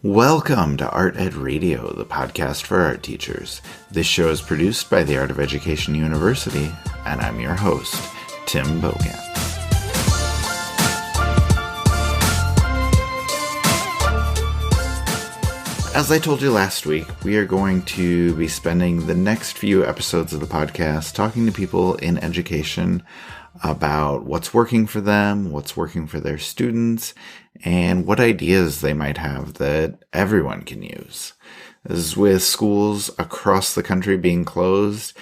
Welcome to Art Ed Radio, the podcast for art teachers. This show is produced by the Art of Education University, and I'm your host, Tim Bogan. As I told you last week, we are going to be spending the next few episodes of the podcast talking to people in education about what's working for them, what's working for their students, and what ideas they might have that everyone can use. As with schools across the country being closed,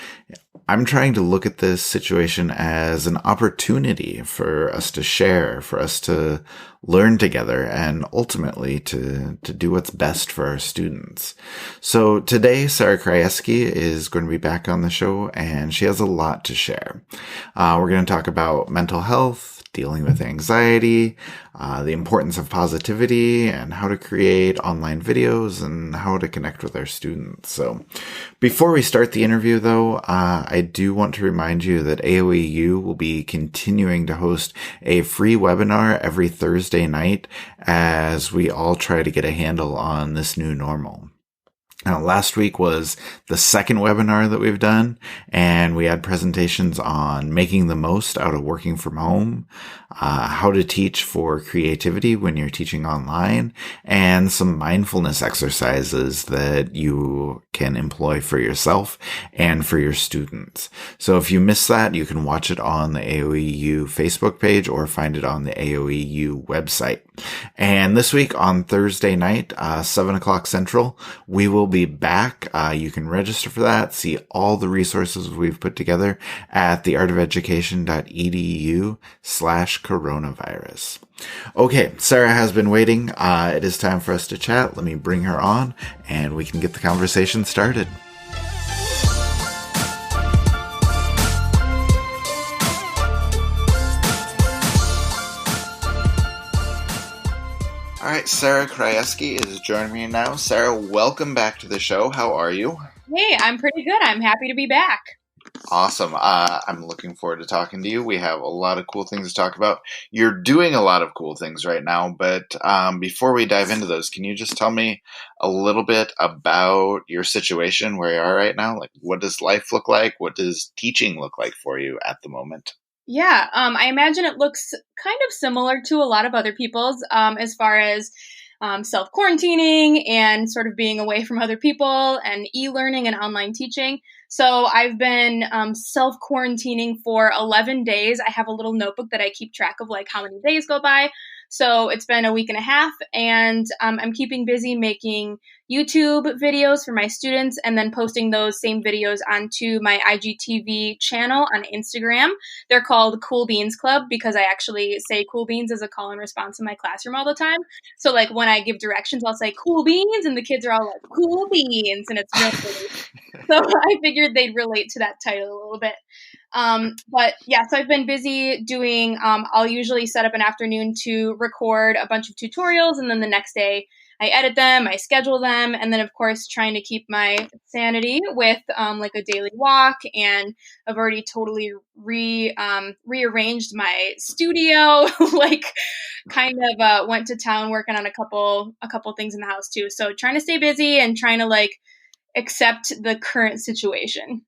I'm trying to look at this situation as an opportunity for us to share, for us to learn together, and ultimately to do what's best for our students. So today, Sarah Krajewski is going to be back on the show, and she has a lot to share. We're going to talk about mental health, dealing with anxiety, the importance of positivity, and how to create online videos and how to connect with our students. So before we start the interview, though, I do want to remind you that AOEU will be continuing to host a free webinar every Thursday night as we all try to get a handle on this new normal. Now, last week was the second webinar that we've done, and we had presentations on making the most out of working from home, how to teach for creativity when you're teaching online, and some mindfulness exercises that you can employ for yourself and for your students. So if you missed that, you can watch it on the AOEU Facebook page or find it on the AOEU website. And this week on Thursday night, 7 o'clock Central, we will be back. You can register for that, see all the resources we've put together at theartofeducation.edu/coronavirus. Okay, Sarah has been waiting. It is time for us to chat. Let me bring her on and we can get the conversation started. All right, Sarah Krajewski is joining me now. Sarah, welcome back to the show. How are you? Hey, I'm pretty good. I'm happy to be back. Awesome. I'm looking forward to talking to you. We have a lot of cool things to talk about. You're doing a lot of cool things right now, but before we dive into those, can you just tell me a little bit about your situation, where you are right now? Like, what does life look like? What does teaching look like for you at the moment? Yeah, I imagine it looks kind of similar to a lot of other people's as far as self-quarantining and sort of being away from other people and e-learning and online teaching. So I've been self-quarantining for 11 days. I have a little notebook that I keep track of like how many days go by. So it's been a week and a half, and I'm keeping busy making YouTube videos for my students and then posting those same videos onto my IGTV channel on Instagram. They're called Cool Beans Club because I actually say cool beans as a call and response in my classroom all the time. So like when I give directions, I'll say cool beans and the kids are all like cool beans, and it's really funny. So I figured they'd relate to that title a little bit. But yeah, so I've been busy doing, I'll usually set up an afternoon to record a bunch of tutorials, and then the next day I edit them, I schedule them, and then of course trying to keep my sanity with like a daily walk. And I've already totally rearranged my studio, like kind of went to town working on a couple things in the house too. So trying to stay busy and trying to like accept the current situation.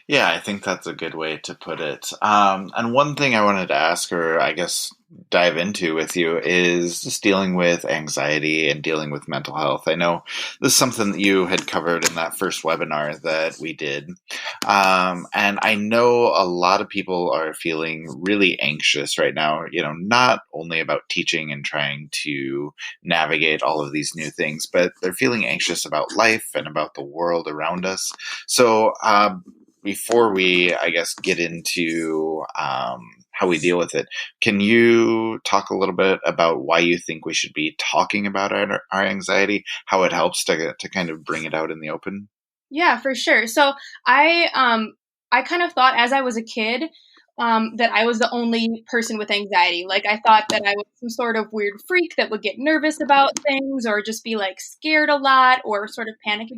Yeah, I think that's a good way to put it. And one thing I wanted to ask, or I guess dive into with you, is just dealing with anxiety and dealing with mental health. I know this is something that you had covered in that first webinar that we did. And I know a lot of people are feeling really anxious right now, not only about teaching and trying to navigate all of these new things, but they're feeling anxious about life and about the world around us. So, before we, I guess, get into how we deal with it, can you talk a little bit about why you think we should be talking about our anxiety, how it helps to kind of bring it out in the open? Yeah, for sure. So I kind of thought as I was a kid that I was the only person with anxiety. Like I thought that I was some sort of weird freak that would get nervous about things or just be like scared a lot or sort of panicky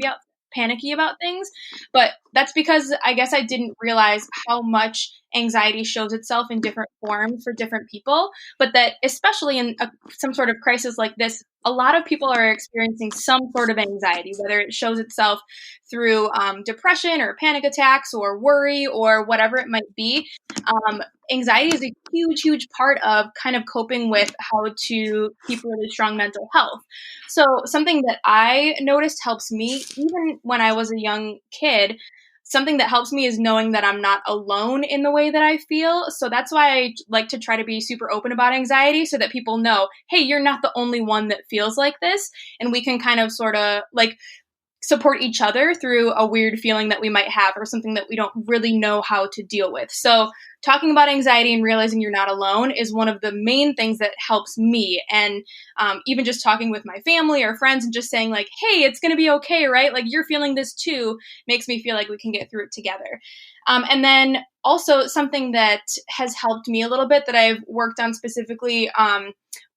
about things. But that's because I guess I didn't realize how much anxiety shows itself in different forms for different people, but that especially in some sort of crisis like this, a lot of people are experiencing some sort of anxiety, whether it shows itself through depression or panic attacks or worry or whatever it might be. Anxiety is a huge, huge part of kind of coping with how to keep really strong mental health. So something that I noticed helps me, even when I was a young kid, something that helps me is knowing that I'm not alone in the way that I feel. So that's why I like to try to be super open about anxiety so that people know, hey, you're not the only one that feels like this. And we can kind of sort of like support each other through a weird feeling that we might have or something that we don't really know how to deal with. So talking about anxiety and realizing you're not alone is one of the main things that helps me. And even just talking with my family or friends and just saying like, hey, it's going to be okay, right? Like you're feeling this too, makes me feel like we can get through it together. And then also something that has helped me a little bit that I've worked on specifically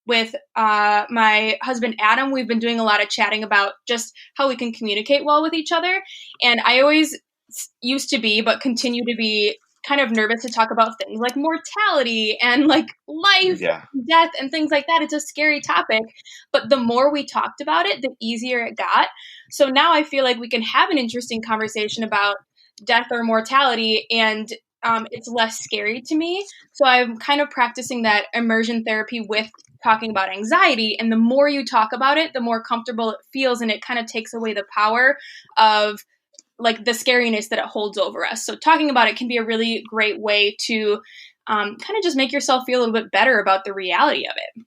with my husband, Adam, we've been doing a lot of chatting about just how we can communicate well with each other. And I always used to be, but continue to be kind of nervous to talk about things like mortality and like life, death, and things like that. It's a scary topic, but the more we talked about it, the easier it got. So now I feel like we can have an interesting conversation about death or mortality, and it's less scary to me. So I'm kind of practicing that immersion therapy with talking about anxiety. And the more you talk about it, the more comfortable it feels. And it kind of takes away the power of like the scariness that it holds over us. So talking about it can be a really great way to kind of just make yourself feel a little bit better about the reality of it.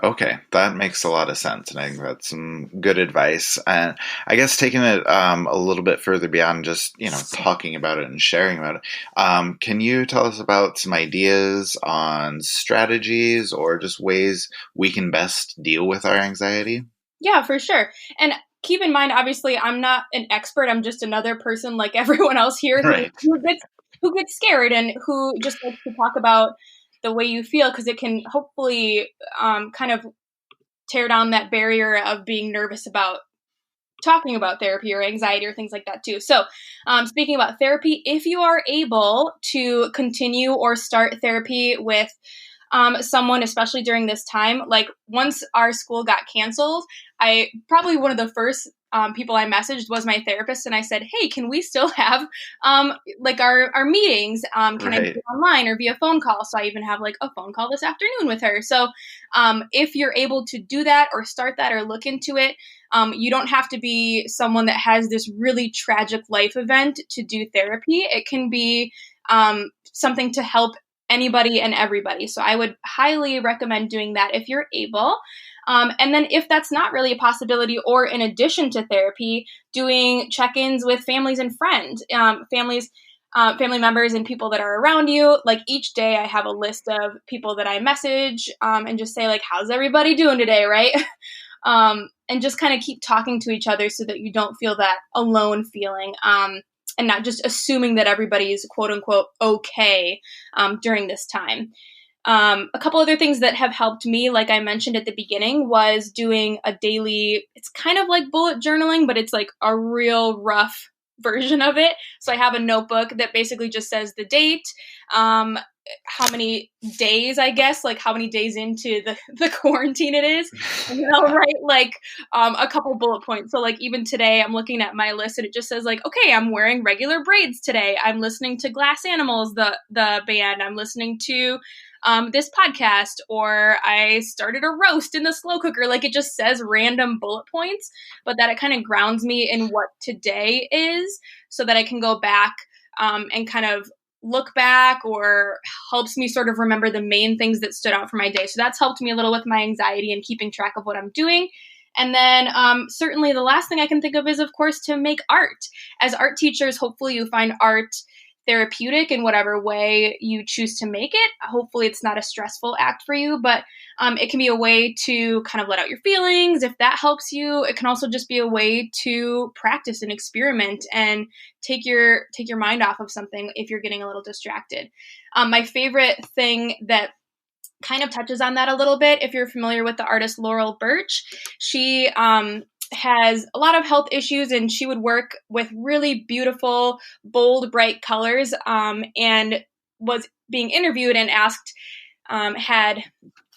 Okay, that makes a lot of sense, and I think that's some good advice. And I guess taking it a little bit further beyond just talking about it and sharing about it, can you tell us about some ideas on strategies or just ways we can best deal with our anxiety? Yeah, for sure. And keep in mind, obviously, I'm not an expert. I'm just another person like everyone else here Right. who gets scared and who just likes to talk about the way you feel, because it can hopefully kind of tear down that barrier of being nervous about talking about therapy or anxiety or things like that too. So speaking about therapy, if you are able to continue or start therapy with someone, especially during this time, like once our school got canceled, I probably one of the first people I messaged was my therapist, and I said, hey, can we still have like our meetings? Can I do it online or via phone call? So I even have like a phone call this afternoon with her. So if you're able to do that or start that or look into it, you don't have to be someone that has this really tragic life event to do therapy. It can be something to help anybody and everybody. So I would highly recommend doing that if you're able. And then if that's not really a possibility, or in addition to therapy, doing check-ins with families and friends, family members and people that are around you. Like each day I have a list of people that I message and just say like, how's everybody doing today, right? And just kind of keep talking to each other so that you don't feel that alone feeling. And not just assuming that everybody is quote unquote okay during this time. A couple other things that have helped me, like I mentioned at the beginning, was doing a daily, it's kind of like bullet journaling, but it's like a real rough version of it. So I have a notebook that basically just says the date, how many days, I guess, like how many days into the quarantine it is. And then I'll write like a couple bullet points. So like even today I'm looking at my list and it just says like, okay, I'm wearing regular braids today. I'm listening to Glass Animals, the band. I'm listening to this podcast, or I started a roast in the slow cooker. Like it just says random bullet points, but that it kind of grounds me in what today is so that I can go back and kind of look back, or helps me sort of remember the main things that stood out for my day. So that's helped me a little with my anxiety and keeping track of what I'm doing. And then certainly the last thing I can think of is, of course, to make art. As art teachers, hopefully you find art therapeutic in whatever way you choose to make it. Hopefully it's not a stressful act for you, but it can be a way to kind of let out your feelings. If that helps you, it can also just be a way to practice and experiment and take your mind off of something if you're getting a little distracted. My favorite thing that kind of touches on that a little bit, if you're familiar with the artist Laurel Birch, she has a lot of health issues, and she would work with really beautiful, bold, bright colors. And was being interviewed and asked,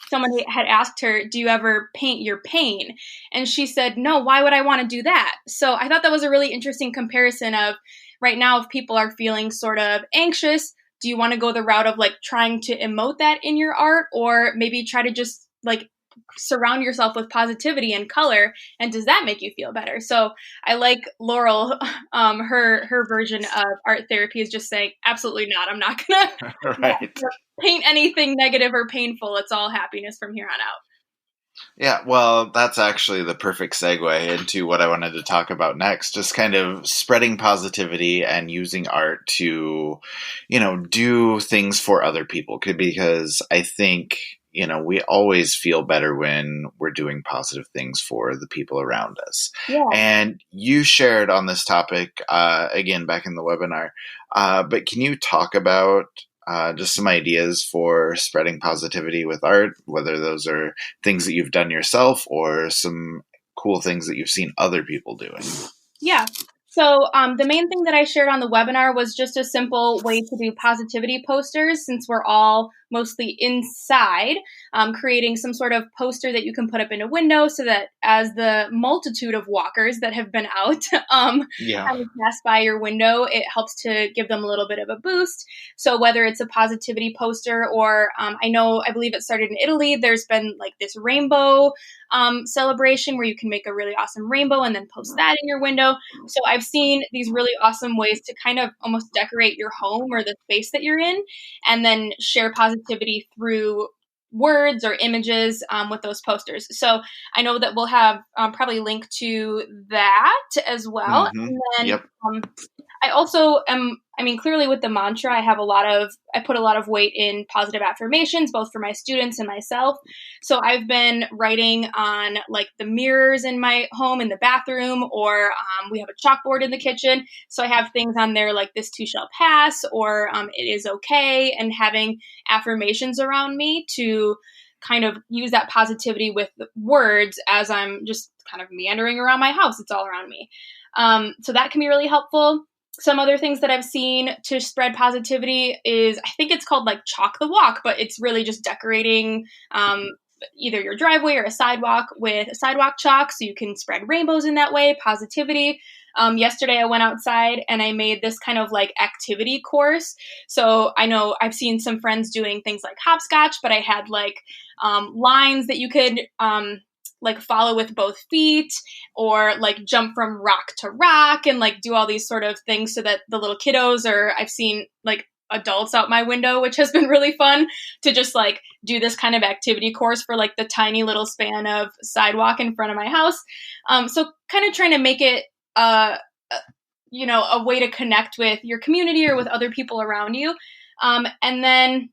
somebody had asked her, do you ever paint your pain? And she said, no, why would I want to do that? So I thought that was a really interesting comparison of right now, if people are feeling sort of anxious, do you want to go the route of like trying to emote that in your art, or maybe try to just like surround yourself with positivity and color, and does that make you feel better? So I like Laurel, her version of art therapy is just saying, absolutely not. I'm not gonna paint anything negative or painful. It's all happiness from here on out. Yeah, well, that's actually the perfect segue into what I wanted to talk about next. Just kind of spreading positivity and using art to, do things for other people. Because I think, we always feel better when we're doing positive things for the people around us. Yeah. And you shared on this topic, again, back in the webinar, but can you talk about just some ideas for spreading positivity with art, whether those are things that you've done yourself or some cool things that you've seen other people doing? Yeah. So the main thing that I shared on the webinar was just a simple way to do positivity posters, since we're all mostly inside, creating some sort of poster that you can put up in a window so that as the multitude of walkers that have been out kind of pass by your window, it helps to give them a little bit of a boost. So whether it's a positivity poster or I believe it started in Italy, there's been like this rainbow celebration where you can make a really awesome rainbow and then post that in your window. So I've seen these really awesome ways to kind of almost decorate your home or the space that you're in, and then share positivity through words or images with those posters. So I know that we'll have probably link to that as well. Mm-hmm. And then I also clearly with the mantra, I put a lot of weight in positive affirmations, both for my students and myself. So I've been writing on like the mirrors in my home, in the bathroom, or we have a chalkboard in the kitchen. So I have things on there like this too shall pass, or it is okay, and having affirmations around me to kind of use that positivity with words as I'm just kind of meandering around my house. It's all around me. So that can be really helpful. Some other things that I've seen to spread positivity is, I think it's called like Chalk the Walk, but it's really just decorating either your driveway or a sidewalk with a sidewalk chalk, so you can spread rainbows in that way, positivity. Yesterday I went outside and I made this kind of like activity course. So I know I've seen some friends doing things like hopscotch, but I had like lines that you could like follow with both feet, or like jump from rock to rock and like do all these sort of things so that the little kiddos, or I've seen like adults out my window, which has been really fun to just like do this kind of activity course for like the tiny little span of sidewalk in front of my house. So kind of trying to make it a way to connect with your community or with other people around you. And then,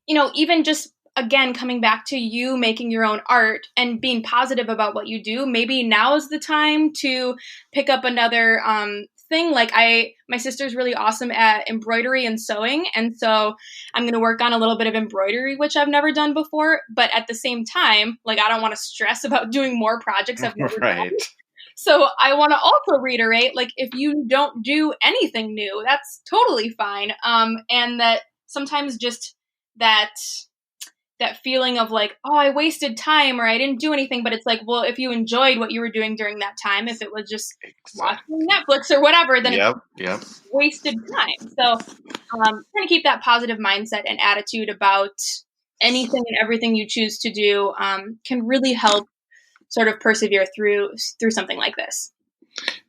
even just, again, coming back to you making your own art and being positive about what you do, maybe now is the time to pick up another thing. Like my sister's really awesome at embroidery and sewing. And so I'm going to work on a little bit of embroidery, which I've never done before. But at the same time, like, I don't want to stress about doing more projects I've never done. So I want to also reiterate, like, if you don't do anything new, that's totally fine. And that sometimes just that feeling of like, oh, I wasted time or I didn't do anything. But it's like, well, if you enjoyed what you were doing during that time, if it was just watching Netflix or whatever, then it's wasted time. So trying to keep that positive mindset and attitude about anything and everything you choose to do can really help sort of persevere through something like this.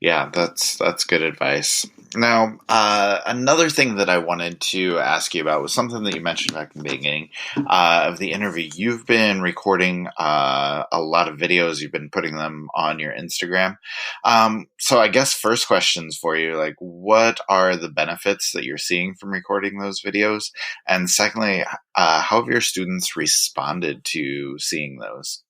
Yeah, that's good advice. Now, another thing that I wanted to ask you about was something that you mentioned back in the beginning of the interview. You've been recording a lot of videos. You've been putting them on your Instagram. So I guess first questions for you, like, what are the benefits that you're seeing from recording those videos? And secondly, how have your students responded to seeing those?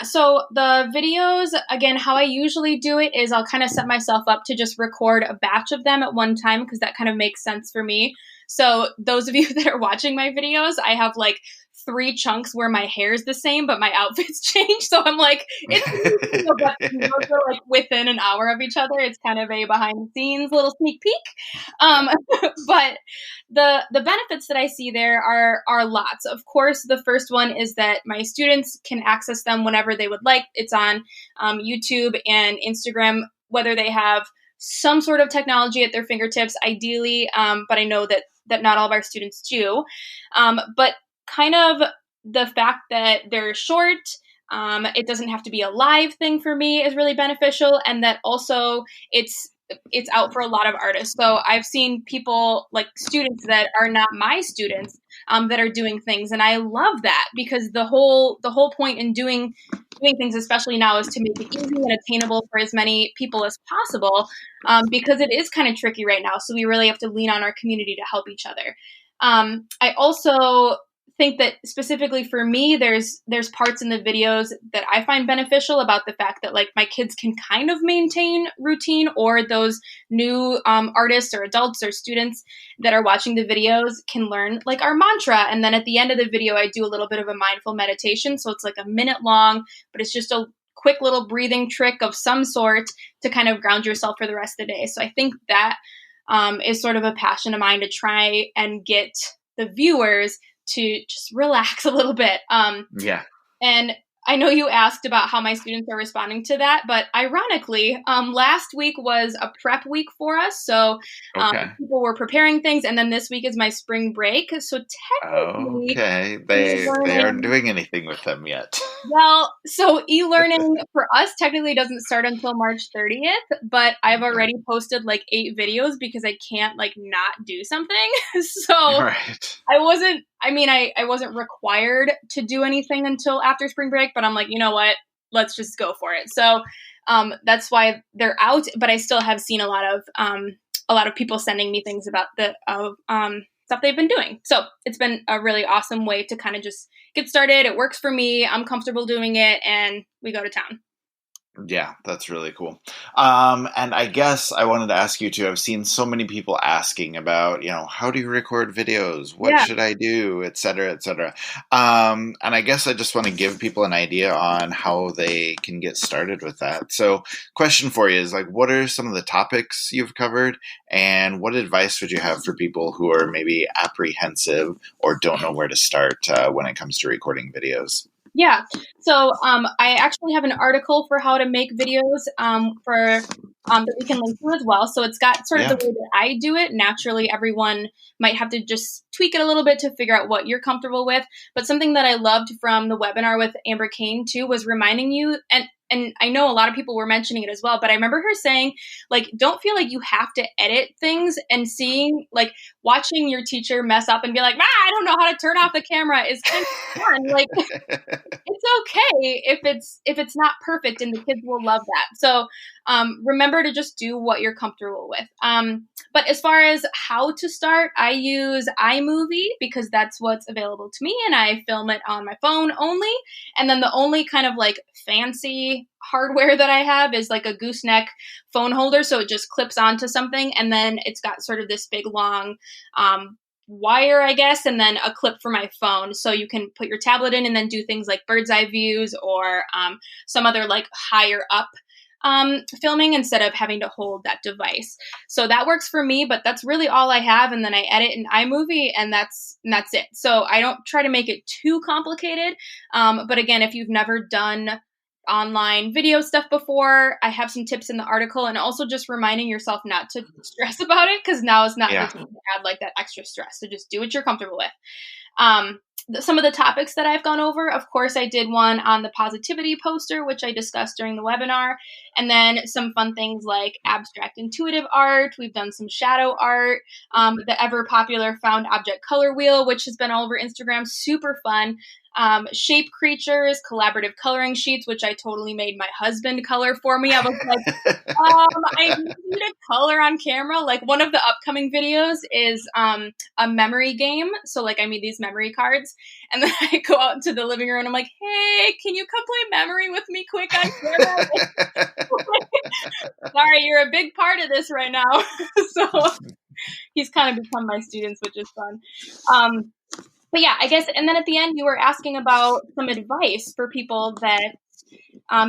So the videos, again, how I usually do it is I'll kind of set myself up to just record a batch of them at one time, because that kind of makes sense for me. So those of you that are watching my videos, I have like 3 chunks where my hair is the same, but my outfits change. So I'm like, but those are like within an hour of each other. It's kind of a behind the scenes little sneak peek. But the benefits that I see there are lots. Of course, the first one is that my students can access them whenever they would like. It's on YouTube and Instagram, whether they have some sort of technology at their fingertips, ideally, but I know that not all of our students do. But kind of the fact that they're short, it doesn't have to be a live thing for me is really beneficial, and that also it's out for a lot of artists. So I've seen people, like students that are not my students, that are doing things, and I love that, because the whole point in doing things, especially now, is to make it easy and attainable for as many people as possible, because it is kind of tricky right now. So we really have to lean on our community to help each other. I also think that specifically for me, there's parts in the videos that I find beneficial about the fact that like my kids can kind of maintain routine, or those new artists or adults or students that are watching the videos can learn like our mantra. And then at the end of the video, I do a little bit of a mindful meditation. So it's like a minute long, but it's just a quick little breathing trick of some sort to kind of ground yourself for the rest of the day. So I think that is sort of a passion of mine, to try and get the viewers to just relax a little bit. Yeah. And I know you asked about how my students are responding to that, but ironically, last week was a prep week for us. So people were preparing things, and then this week is my spring break. So technically, they aren't doing anything with them yet. Well, so e-learning for us technically doesn't start until March 30th, but I've already posted like 8 videos because I can't like not do something. So right. I wasn't required to do anything until after spring break, but I'm like, you know what? Let's just go for it. So that's why they're out, but I still have seen a lot of people sending me things about the stuff they've been doing. So it's been a really awesome way to kind of just get started. It works for me. I'm comfortable doing it, and we go to town. Yeah, that's really cool. And I guess I wanted to ask you too, I've seen so many people asking about, how do you record videos? What should I do? Et cetera, et cetera. And I guess I just want to give people an idea on how they can get started with that. So question for you is like, what are some of the topics you've covered, and what advice would you have for people who are maybe apprehensive or don't know where to start when it comes to recording videos? Yeah. So I actually have an article for how to make videos that we can link to as well. So it's got sort of the way that I do it. Naturally, everyone might have to just tweak it a little bit to figure out what you're comfortable with. But something that I loved from the webinar with Amber Kane too was reminding you, and I know a lot of people were mentioning it as well, but I remember her saying, like, don't feel like you have to edit things, and watching your teacher mess up and be like, I don't know how to turn off the camera is kind of fun. Like, it's okay if it's not perfect, and the kids will love that. So remember to just do what you're comfortable with. But as far as how to start, I use iMovie because that's what's available to me, and I film it on my phone only. And then the only kind of like fancy hardware that I have is like a gooseneck phone holder. So it just clips onto something, and then it's got sort of this big long wire, I guess, and then a clip for my phone. So you can put your tablet in and then do things like bird's eye views or some other like higher up filming instead of having to hold that device. So that works for me, but that's really all I have. And then I edit in iMovie, and that's it. So I don't try to make it too complicated. But again, if you've never done online video stuff before, I have some tips in the article, and also just reminding yourself not to stress about it, because now is not the time to add like that extra stress. So just do what you're comfortable with. Some of the topics that I've gone over, of course, I did one on the positivity poster, which I discussed during the webinar, and then some fun things like abstract intuitive art. We've done some shadow art, the ever popular found object color wheel, which has been all over Instagram, super fun. Shape creatures, collaborative coloring sheets, which I totally made my husband color for me. I was like, I need you to color on camera. Like, one of the upcoming videos is a memory game. So like I made these memory cards, and then I go out into the living room and I'm like, hey, can you come play memory with me quick on camera? Sorry, you're a big part of this right now. So he's kind of become my students, which is fun. But yeah, I guess, and then at the end, you were asking about some advice for people that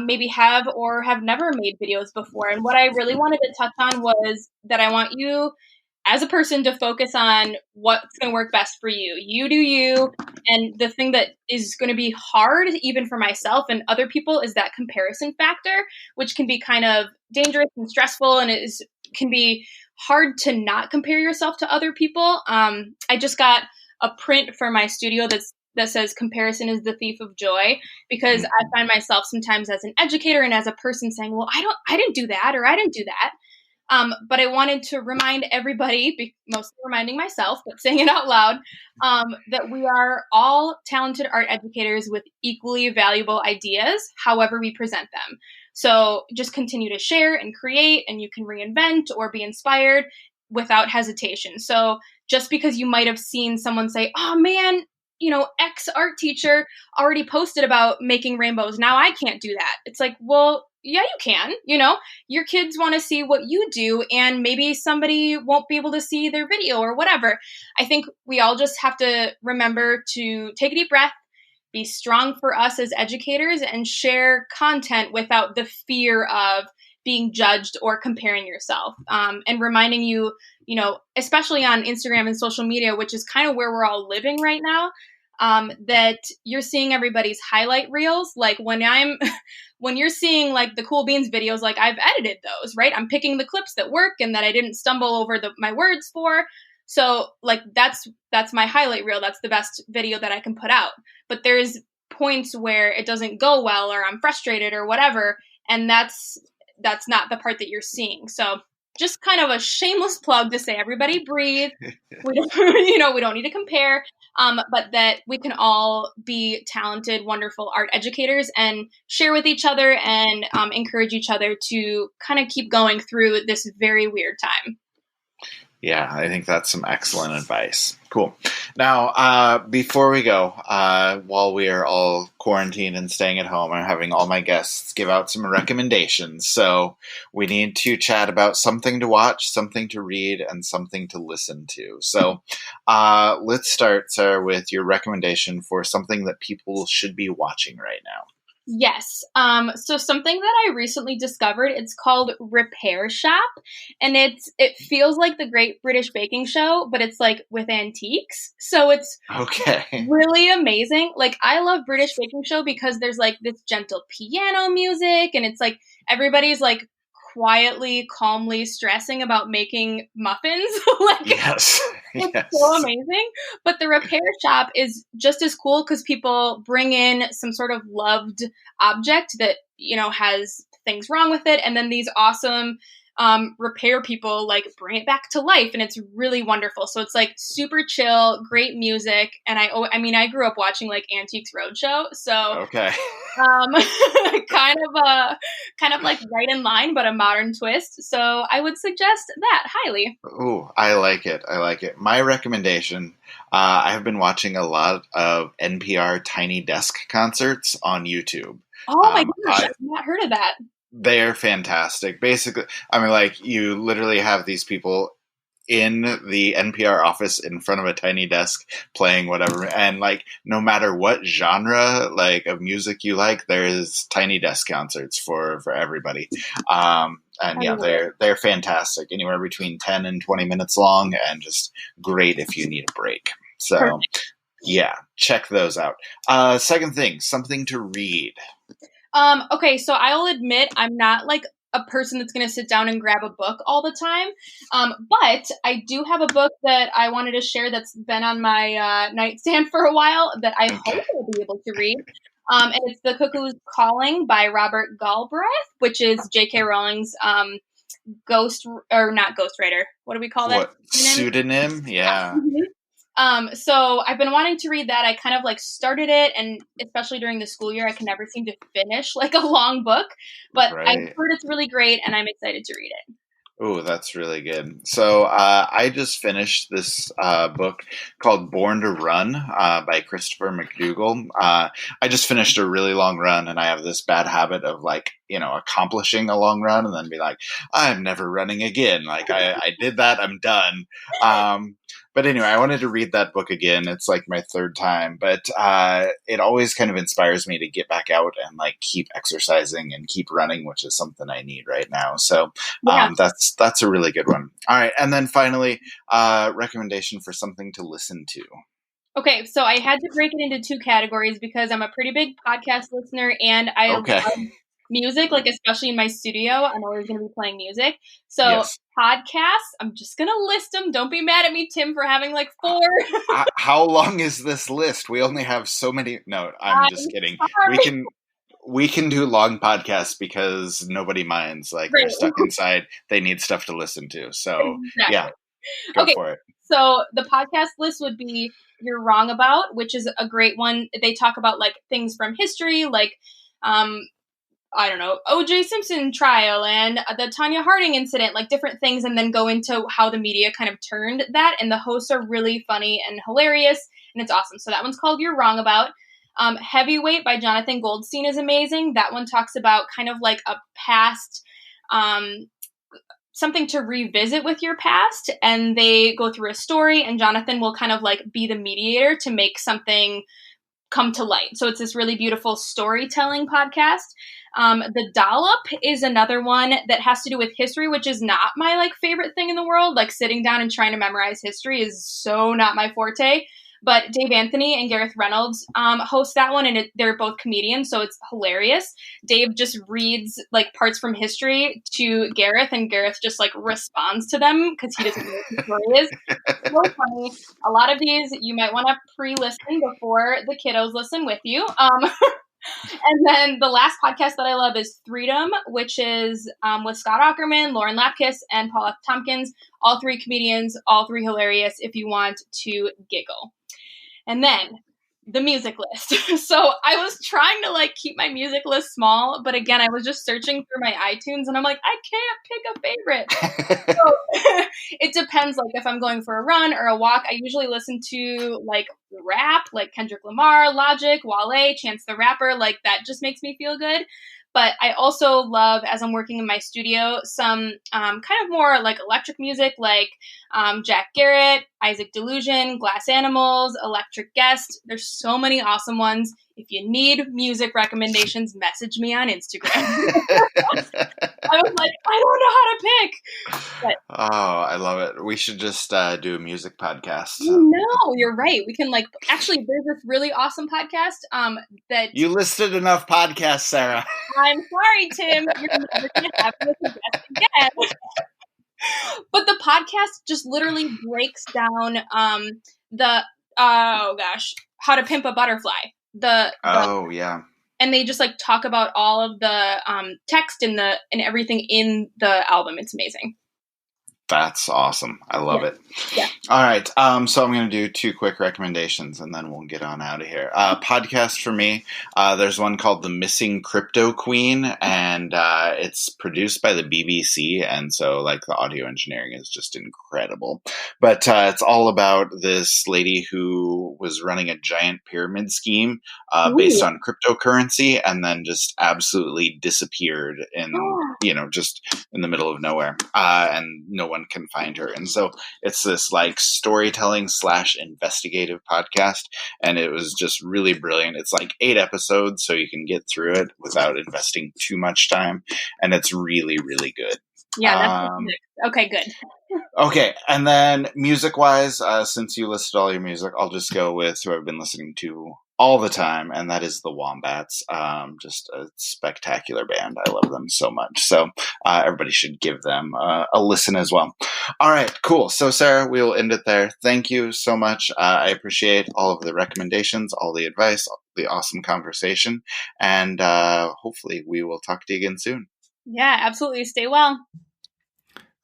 maybe have or have never made videos before. And what I really wanted to touch on was that I want you as a person to focus on what's going to work best for you. You do you. And the thing that is going to be hard, even for myself and other people, is that comparison factor, which can be kind of dangerous and stressful, and can be hard to not compare yourself to other people. I just got a print for my studio that says comparison is the thief of joy, because I find myself sometimes as an educator and as a person saying, well, I didn't do that, or I didn't do that. But I wanted to remind everybody, mostly reminding myself, but saying it out loud, that we are all talented art educators with equally valuable ideas, however we present them. So just continue to share and create, and you can reinvent or be inspired without hesitation. So just because you might have seen someone say, oh man, X art teacher already posted about making rainbows, now I can't do that. It's like, well, yeah, you can. Your kids want to see what you do, and maybe somebody won't be able to see their video or whatever. I think we all just have to remember to take a deep breath, be strong for us as educators, and share content without the fear of being judged or comparing yourself, and reminding you, especially on Instagram and social media, which is kind of where we're all living right now, that you're seeing everybody's highlight reels. Like when you're seeing like the Cool Beans videos, like I've edited those, right? I'm picking the clips that work and that I didn't stumble over my words for. So like that's my highlight reel. That's the best video that I can put out. But there's points where it doesn't go well, or I'm frustrated or whatever. And that's not the part that you're seeing. So just kind of a shameless plug to say, everybody breathe. We don't need to compare, but that we can all be talented, wonderful art educators and share with each other and encourage each other to kind of keep going through this very weird time. Yeah, I think that's some excellent advice. Cool. Now, before we go, while we are all quarantined and staying at home, I'm having all my guests give out some recommendations. So we need to chat about something to watch, something to read, and something to listen to. So let's start, Sarah, with your recommendation for something that people should be watching right now. Yes. So something that I recently discovered, it's called Repair Shop, and it feels like the Great British Baking Show, but it's like with antiques. So it's really amazing. Like I love British Baking Show because there's like this gentle piano music, and it's like everybody's like quietly, calmly stressing about making muffins. Yes. It's so amazing. But the Repair Shop is just as cool because people bring in some sort of loved object that, has things wrong with it. And then these awesome repair people like bring it back to life, and it's really wonderful. So it's like super chill, great music. And I grew up watching like Antiques Roadshow. So kind of like right in line, but a modern twist. So I would suggest that highly. Oh, I like it. My recommendation, I have been watching a lot of NPR Tiny Desk concerts on YouTube. Oh my gosh, I've not heard of that. They're fantastic. Basically, you literally have these people in the NPR office in front of a tiny desk playing whatever, and like no matter what genre of music you like, there is Tiny Desk concerts for everybody. And yeah, they're fantastic, anywhere between 10 and 20 minutes long, and just great if you need a break. So perfect. Yeah, check those out. Second thing, something to read. Okay, so I'll admit I'm not like a person that's going to sit down and grab a book all the time. But I do have a book that I wanted to share that's been on my nightstand for a while that I hope I'll be able to read. And it's The Cuckoo's Calling by Robert Galbraith, which is J.K. Rowling's not ghostwriter. What do we call that? Pseudonym? Yeah. Mm-hmm. So I've been wanting to read that. I kind of like started it, and especially during the school year, I can never seem to finish like a long book, but right. I've heard it's really great, and I'm excited to read it. Oh, that's really good. So I just finished this book called Born to Run by Christopher McDougall. I just finished a really long run, and I have this bad habit of like accomplishing a long run and then be like, I'm never running again. Like I did that. I'm done. But anyway, I wanted to read that book again. It's like my third time, but it always kind of inspires me to get back out and like keep exercising and keep running, which is something I need right now. So that's a really good one. All right. And then finally, recommendation for something to listen to. Okay, so I had to break it into two categories because I'm a pretty big podcast listener and I love music, like especially in my studio. I'm always going to be playing music. So podcasts, I'm just going to list them. Don't be mad at me, Tim, for having like 4. How long is this list? We only have so many. No, I'm just kidding. Sorry. We can do long podcasts because nobody minds. Like they're stuck inside. They need stuff to listen to. So yeah, go for it. So the podcast list would be You're Wrong About, which is a great one. They talk about like things from history, like, I don't know, O.J. Simpson trial and the Tanya Harding incident, like different things, and then go into how the media kind of turned that. And the hosts are really funny and hilarious, and it's awesome. So that one's called You're Wrong About. Heavyweight by Jonathan Goldstein is amazing. That one talks about kind of like a past, something to revisit with your past, and they go through a story, and Jonathan will kind of like be the mediator to make something come to light. So it's this really beautiful storytelling podcast. The Dollop is another one that has to do with history, which is not my like favorite thing in the world. Like sitting down and trying to memorize history is so not my forte. But Dave Anthony and Gareth Reynolds host that one, and they're both comedians, so it's hilarious. Dave just reads like parts from history to Gareth, and Gareth just like responds to them because he doesn't know what the story is. It's so funny. A lot of these you might want to pre-listen before the kiddos listen with you. And then the last podcast that I love is Freedom, which is with Scott Aukerman, Lauren Lapkus, and Paul F. Tompkins. All 3 comedians, all 3 hilarious if you want to giggle. And then the music list. So I was trying to like keep my music list small, but again, I was just searching through my iTunes and I'm like, I can't pick a favorite. So it depends. Like if I'm going for a run or a walk, I usually listen to like rap, like Kendrick Lamar, Logic, Wale, Chance the Rapper. Like that just makes me feel good. But I also love, as I'm working in my studio, some kind of more like electric music, like Jack Garrett, Isaac Delusion, Glass Animals, Electric Guest. There's so many awesome ones. If you need music recommendations, message me on Instagram. I was like, I don't know how to pick. But, I love it. We should just do a music podcast. No, you're right. We can actually, there's this really awesome podcast that... You listed enough podcasts, Sarah. I'm sorry, Tim. You're never going to have me suggest again. But the podcast just literally breaks down How to Pimp a Butterfly. Yeah. And they just talk about all of the text and everything in the album. It's amazing. That's awesome. I love it. Yeah. All right. So I'm going to do 2 quick recommendations and then we'll get on out of here. Podcast for me. There's one called The Missing Crypto Queen, and it's produced by the BBC. And so the audio engineering is just incredible. But it's all about this lady who was running a giant pyramid scheme based on cryptocurrency and then just absolutely disappeared just in the middle of nowhere. And no one can find her. And so it's this storytelling / investigative podcast. And it was just really brilliant. It's 8 episodes, so you can get through it without investing too much time. And it's really, really good. Yeah, that's okay, good. Okay, and then music-wise, since you listed all your music, I'll just go with who I've been listening to all the time, and that is the Wombats. Just a spectacular band. I love them so much. So everybody should give them a listen as well. All right, cool. So Sarah, we will end it there. Thank you so much. I appreciate all of the recommendations, all the advice, the awesome conversation, and hopefully we will talk to you again soon. Yeah, absolutely. Stay well.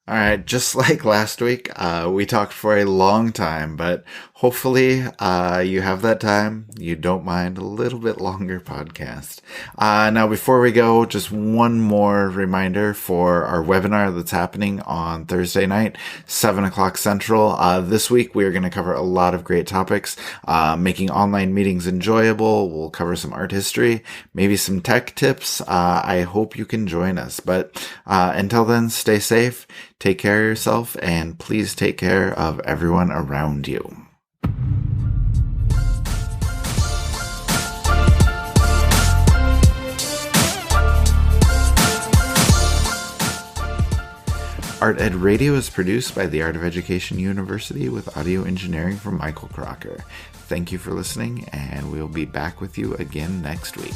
All right, just like last week, we talked for a long time, but hopefully you have that time. You don't mind a little bit longer podcast. Now, before we go, just one more reminder for our webinar that's happening on Thursday night, 7 o'clock Central. This week, we are going to cover a lot of great topics, making online meetings enjoyable. We'll cover some art history, maybe some tech tips. I hope you can join us. But until then, stay safe. Take care of yourself, and please take care of everyone around you. Art Ed Radio is produced by the Art of Education University with audio engineering from Michael Crocker. Thank you for listening, and we'll be back with you again next week.